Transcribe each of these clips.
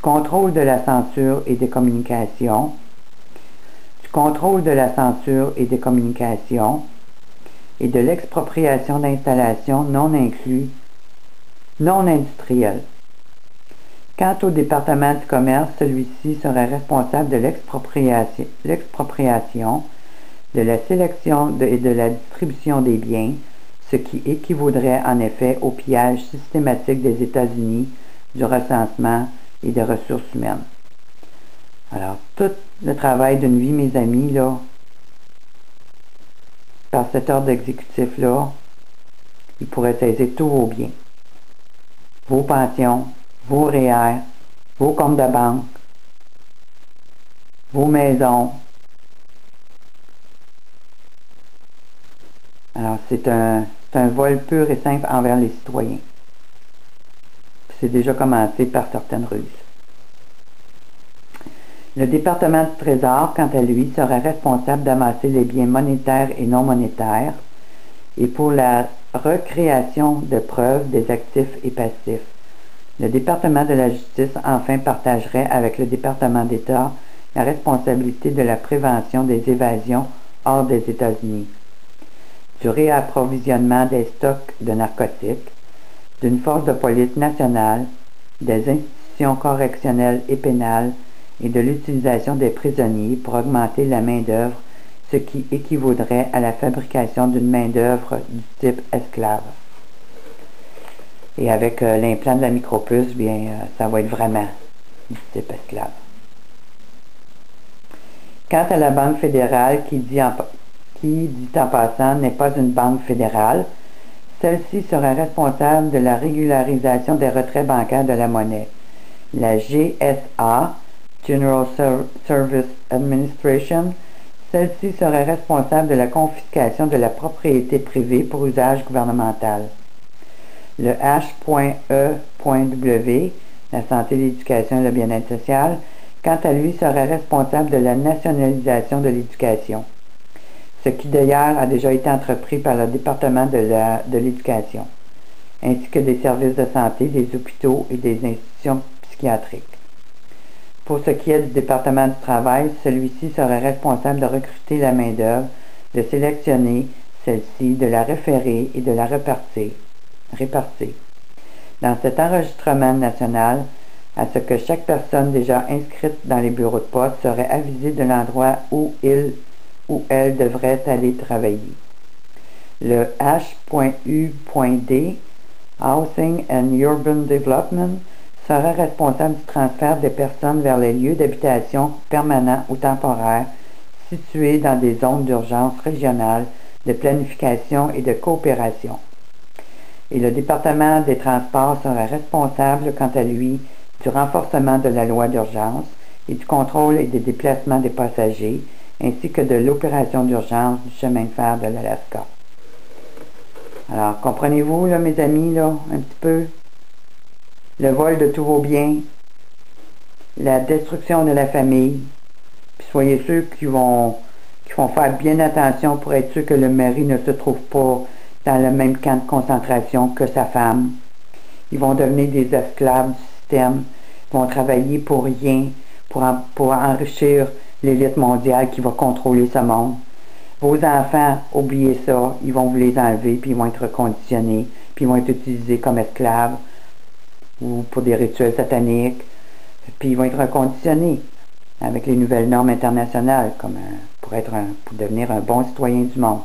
contrôle de la censure et des communications, du contrôle de la censure et des communications et de l'expropriation d'installations non inclus, non industrielles. Quant au département du commerce, celui-ci serait responsable de l'expropriation, de la sélection et de la distribution des biens, ce qui équivaudrait en effet au pillage systématique des États-Unis du recensement et des ressources humaines. Alors, tout le travail d'une vie, mes amis, là, par cet ordre exécutif-là, il pourrait saisir tous vos biens, vos pensions, vos REER, vos comptes de banque, vos maisons. Alors, c'est un vol pur et simple envers les citoyens. C'est déjà commencé par certaines ruses. Le département du Trésor, quant à lui, serait responsable d'amasser les biens monétaires et non monétaires et pour la recréation de preuves des actifs et passifs. Le département de la justice, enfin, partagerait avec le département d'État la responsabilité de la prévention des évasions hors des États-Unis, du réapprovisionnement des stocks de narcotiques, d'une force de police nationale, des institutions correctionnelles et pénales et de l'utilisation des prisonniers pour augmenter la main-d'œuvre, ce qui équivaudrait à la fabrication d'une main-d'œuvre du type esclave. Et avec l'implant de la micropuce, bien, ça va être vraiment du type esclave. Quant à la Banque fédérale, qui dit en passant n'est pas une banque fédérale, celle-ci serait responsable de la régularisation des retraits bancaires de la monnaie. La GSA, General Service Administration, celle-ci serait responsable de la confiscation de la propriété privée pour usage gouvernemental. Le H.E.W, la santé, l'éducation et le bien-être social, quant à lui, serait responsable de la nationalisation de l'éducation, ce qui d'ailleurs a déjà été entrepris par le département de l'éducation, ainsi que des services de santé, des hôpitaux et des institutions psychiatriques. Pour ce qui est du département du travail, celui-ci serait responsable de recruter la main-d'œuvre, de sélectionner celle-ci, de la référer et de la répartir. Dans cet enregistrement national, à ce que chaque personne déjà inscrite dans les bureaux de poste serait avisée de l'endroit où il ou elle devrait aller travailler. Le H.U.D, Housing and Urban Development, sera responsable du transfert des personnes vers les lieux d'habitation permanents ou temporaires situés dans des zones d'urgence régionales de planification et de coopération. Et le département des transports sera responsable, quant à lui, du renforcement de la loi d'urgence et du contrôle et des déplacements des passagers, ainsi que de l'opération d'urgence du chemin de fer de l'Alaska. Alors, comprenez-vous, là, mes amis, là, un petit peu, le vol de tous vos biens, la destruction de la famille, puis soyez sûrs qu'ils vont faire bien attention pour être sûr que le mari ne se trouve pas dans le même camp de concentration que sa femme. Ils vont devenir des esclaves du système, ils vont travailler pour rien, pour enrichir l'élite mondiale qui va contrôler ce monde. Vos enfants, oubliez ça, ils vont vous les enlever, puis ils vont être reconditionnés, puis ils vont être utilisés comme esclaves, ou pour des rituels sataniques, puis ils vont être reconditionnés avec les nouvelles normes internationales, comme pour devenir un bon citoyen du monde.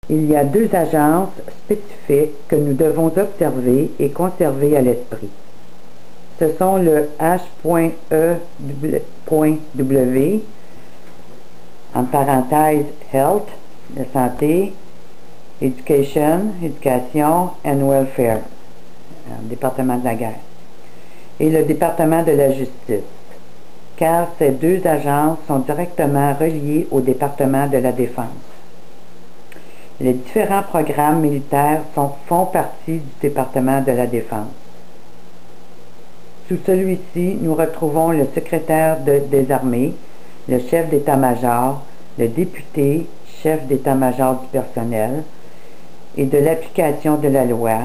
Il y a deux agences spécifiques que nous devons observer et conserver à l'esprit. Ce sont le H.E.W, en parenthèse Health, la santé, Education, éducation, and Welfare, département de la guerre, et le département de la justice, car ces deux agences sont directement reliées au département de la défense. Les différents programmes militaires font partie du département de la défense. Sous celui-ci, nous retrouvons le secrétaire des armées, le chef d'état-major, le député, chef d'état-major du personnel, et de l'application de la loi,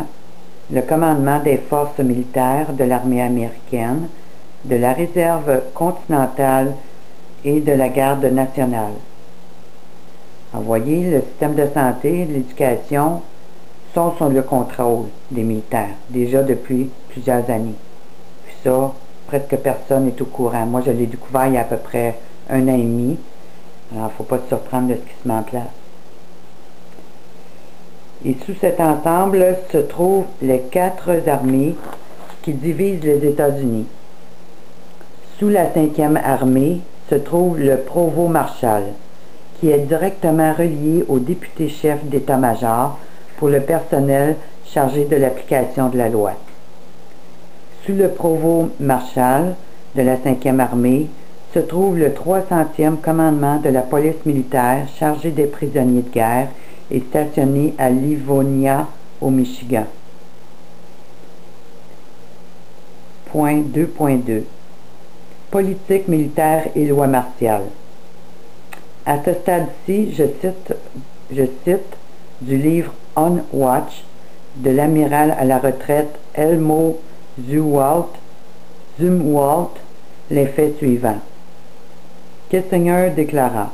le commandement des forces militaires de l'armée américaine, de la réserve continentale et de la garde nationale. Alors, voyez, le système de santé et de l'éducation sont sous le contrôle des militaires, déjà depuis plusieurs années. Puis ça, presque personne n'est au courant. Moi, je l'ai découvert il y a à peu près 1 an et demi. Alors, il ne faut pas se surprendre de ce qui se met en place. Et sous cet ensemble se trouvent les 4 armées qui divisent les États-Unis. Sous la 5e armée se trouve le Provost Marshal, qui est directement relié au député-chef d'état-major pour le personnel chargé de l'application de la loi. Sous le Provost Marshal de la 5e armée se trouve le 300e commandement de la police militaire chargé des prisonniers de guerre et stationné à Livonia, au Michigan. Point 2.2. Politique militaire et loi martiale. À ce stade-ci, je cite du livre On Watch de l'amiral à la retraite Elmo Zumwalt les faits suivants. Kissinger déclara: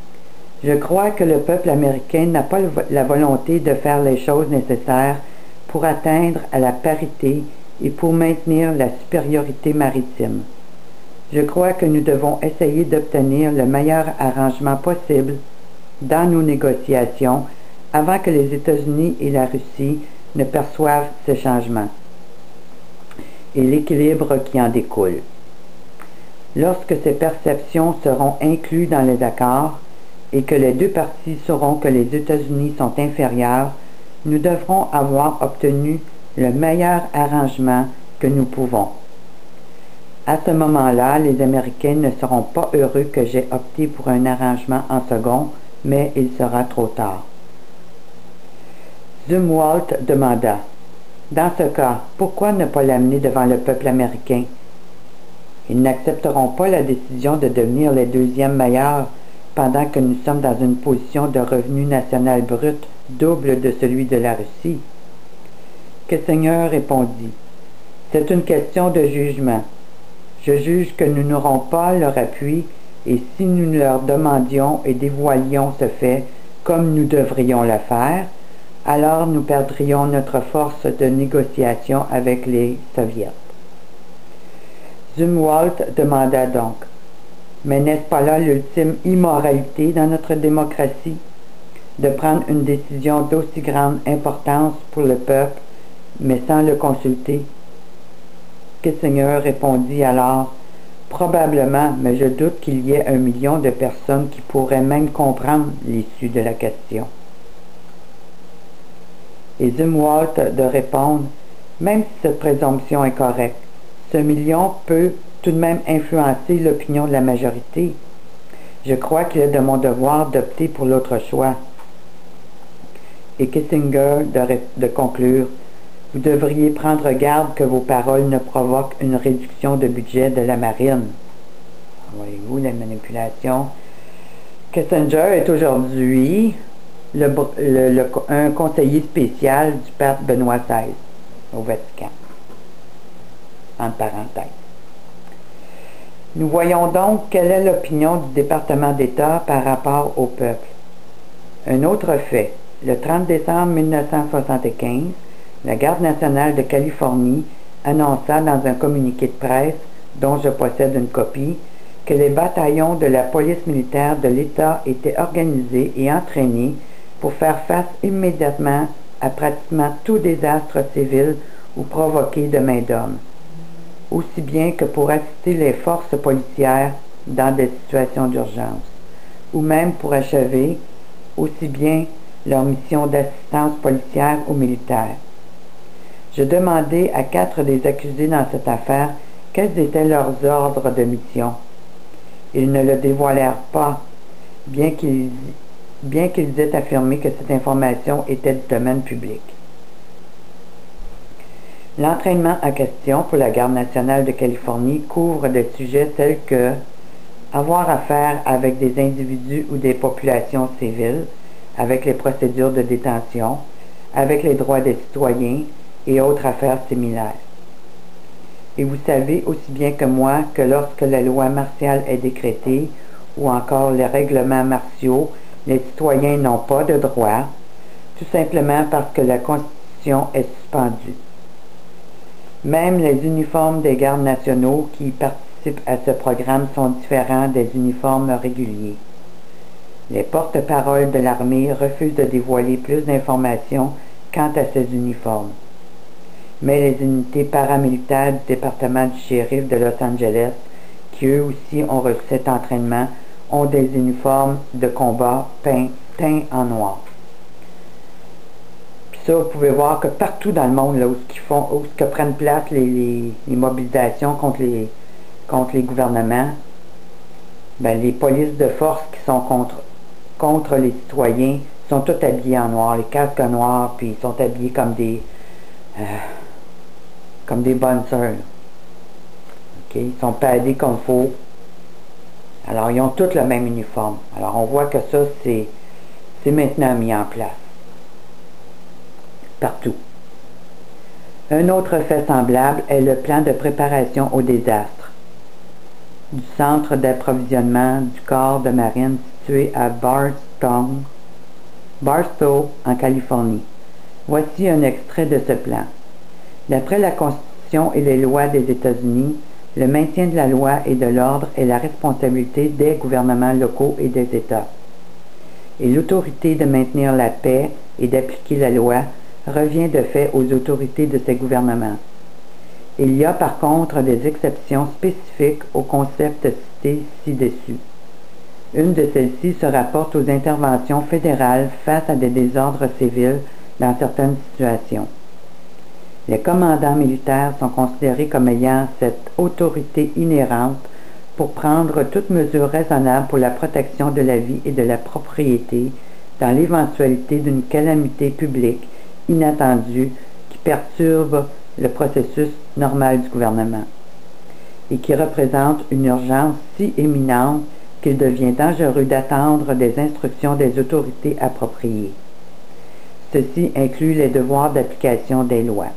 « Je crois que le peuple américain n'a pas la volonté de faire les choses nécessaires pour atteindre à la parité et pour maintenir la supériorité maritime. Je crois que nous devons essayer d'obtenir le meilleur arrangement possible dans nos négociations avant que les États-Unis et la Russie ne perçoivent ces changements et l'équilibre qui en découle. Lorsque ces perceptions seront incluses dans les accords et que les 2 parties sauront que les États-Unis sont inférieurs, nous devrons avoir obtenu le meilleur arrangement que nous pouvons. À ce moment-là, les Américains ne seront pas heureux que j'ai opté pour un arrangement en second, mais il sera trop tard. » Zumwalt demanda: « Dans ce cas, pourquoi ne pas l'amener devant le peuple américain? Ils n'accepteront pas la décision de devenir les 2e meilleurs pendant que nous sommes dans une position de revenu national brut double de celui de la Russie. » Kissinger répondit: « C'est une question de jugement. Je juge que nous n'aurons pas leur appui et si nous leur demandions et dévoilions ce fait comme nous devrions le faire, alors nous perdrions notre force de négociation avec les Soviets. » Zumwalt demanda donc: « Mais n'est-ce pas là l'ultime immoralité dans notre démocratie, de prendre une décision d'aussi grande importance pour le peuple, mais sans le consulter? » Kissinger répondit alors: « Probablement, mais je doute qu'il y ait 1 million de personnes qui pourraient même comprendre l'issue de la question. » Et Zumwalt de répondre: « Même si cette présomption est correcte, ce million peut tout de même influencer l'opinion de la majorité. Je crois qu'il est de mon devoir d'opter pour l'autre choix. » Et Kissinger de conclure: « Vous devriez prendre garde que vos paroles ne provoquent une réduction de budget de la marine. » Voyez-vous la manipulation. Kissinger est aujourd'hui un conseiller spécial du pape Benoît XVI au Vatican. Entre parenthèses. Nous voyons donc quelle est l'opinion du département d'État par rapport au peuple. Un autre fait: le 30 décembre 1975, la Garde nationale de Californie annonça dans un communiqué de presse, dont je possède une copie, que les bataillons de la police militaire de l'État étaient organisés et entraînés pour faire face immédiatement à pratiquement tout désastre civil ou provoqué de main d'homme, aussi bien que pour assister les forces policières dans des situations d'urgence, ou même pour achever aussi bien leur mission d'assistance policière aux militaires. Je demandai à 4 des accusés dans cette affaire quels étaient leurs ordres de mission. Ils ne le dévoilèrent pas, bien qu'ils aient affirmé que cette information était du domaine public. L'entraînement en question pour la Garde nationale de Californie couvre des sujets tels que avoir affaire avec des individus ou des populations civiles, avec les procédures de détention, avec les droits des citoyens, et autres affaires similaires. Et vous savez aussi bien que moi que lorsque la loi martiale est décrétée, ou encore les règlements martiaux, les citoyens n'ont pas de droit, tout simplement parce que la Constitution est suspendue. Même les uniformes des gardes nationaux qui participent à ce programme sont différents des uniformes réguliers. Les porte-paroles de l'armée refusent de dévoiler plus d'informations quant à ces uniformes. Mais les unités paramilitaires du département du shérif de Los Angeles, qui eux aussi ont reçu cet entraînement, ont des uniformes de combat teints en noir. Puis ça, vous pouvez voir que partout dans le monde, là, où prennent place les mobilisations contre les gouvernements, ben, les polices de force qui sont contre les citoyens sont tous habillés en noir, les casques noirs, puis ils sont habillés comme des bonnes sœurs. Okay? Ils sont padés comme il faut. Alors, ils ont tous le même uniforme. Alors, on voit que ça, c'est maintenant mis en place. Partout. Un autre fait semblable est le plan de préparation au désastre du centre d'approvisionnement du corps de marine situé à Barstow, en Californie. Voici un extrait de ce plan. D'après la Constitution et les lois des États-Unis, le maintien de la loi et de l'ordre est la responsabilité des gouvernements locaux et des États. Et l'autorité de maintenir la paix et d'appliquer la loi revient de fait aux autorités de ces gouvernements. Il y a par contre des exceptions spécifiques au concept cité ci-dessus. Une de celles-ci se rapporte aux interventions fédérales face à des désordres civils dans certaines situations. Les commandants militaires sont considérés comme ayant cette autorité inhérente pour prendre toute mesure raisonnable pour la protection de la vie et de la propriété dans l'éventualité d'une calamité publique inattendue qui perturbe le processus normal du gouvernement et qui représente une urgence si éminente qu'il devient dangereux d'attendre des instructions des autorités appropriées. Ceci inclut les devoirs d'application des lois.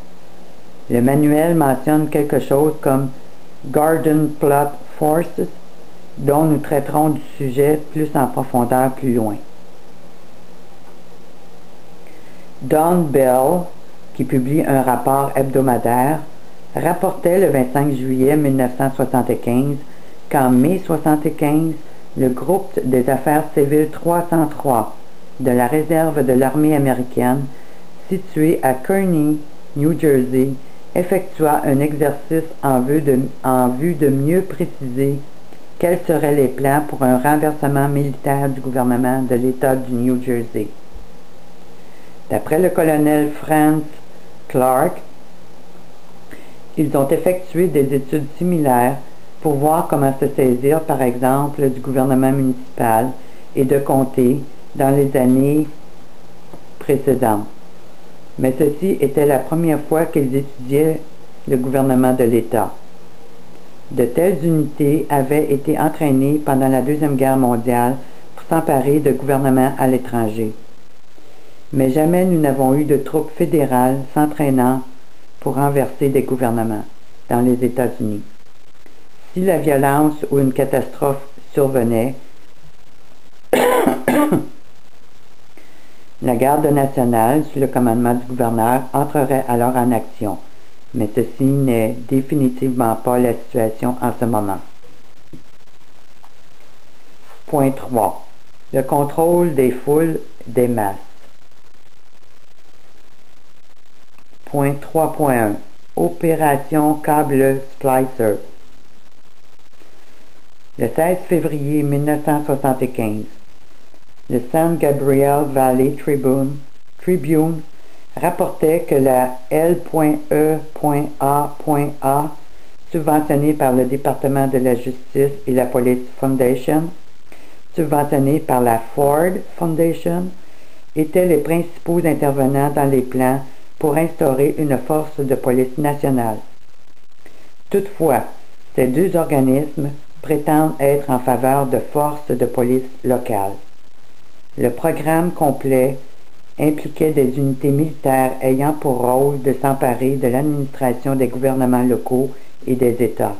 Le manuel mentionne quelque chose comme Garden Plot Forces, dont nous traiterons du sujet plus en profondeur plus loin. Don Bell, qui publie un rapport hebdomadaire, rapportait le 25 juillet 1975 qu'en mai 1975, le groupe des affaires civiles 303 de la réserve de l'armée américaine, situé à Kearney, New Jersey, effectua un exercice en vue de mieux préciser quels seraient les plans pour un renversement militaire du gouvernement de l'État du New Jersey. D'après le colonel Franz Clark, ils ont effectué des études similaires pour voir comment se saisir, par exemple, du gouvernement municipal et de comté dans les années précédentes. Mais ceci était la première fois qu'ils étudiaient le gouvernement de l'État. De telles unités avaient été entraînées pendant la Deuxième Guerre mondiale pour s'emparer de gouvernements à l'étranger. Mais jamais nous n'avons eu de troupes fédérales s'entraînant pour renverser des gouvernements dans les États-Unis. Si la violence ou une catastrophe survenait, la garde nationale, sous le commandement du gouverneur, entrerait alors en action. Mais ceci n'est définitivement pas la situation en ce moment. Point 3. Le contrôle des foules des masses. Point 3.1. Opération Câble Splicer. Le 16 février 1975, le San Gabriel Valley Tribune rapportait que la L.E.A.A, subventionnée par le département de la Justice et la Police Foundation, subventionnée par la Ford Foundation, étaient les principaux intervenants dans les plans pour instaurer une force de police nationale. Toutefois, ces deux organismes prétendent être en faveur de forces de police locales. Le programme complet impliquait des unités militaires ayant pour rôle de s'emparer de l'administration des gouvernements locaux et des États.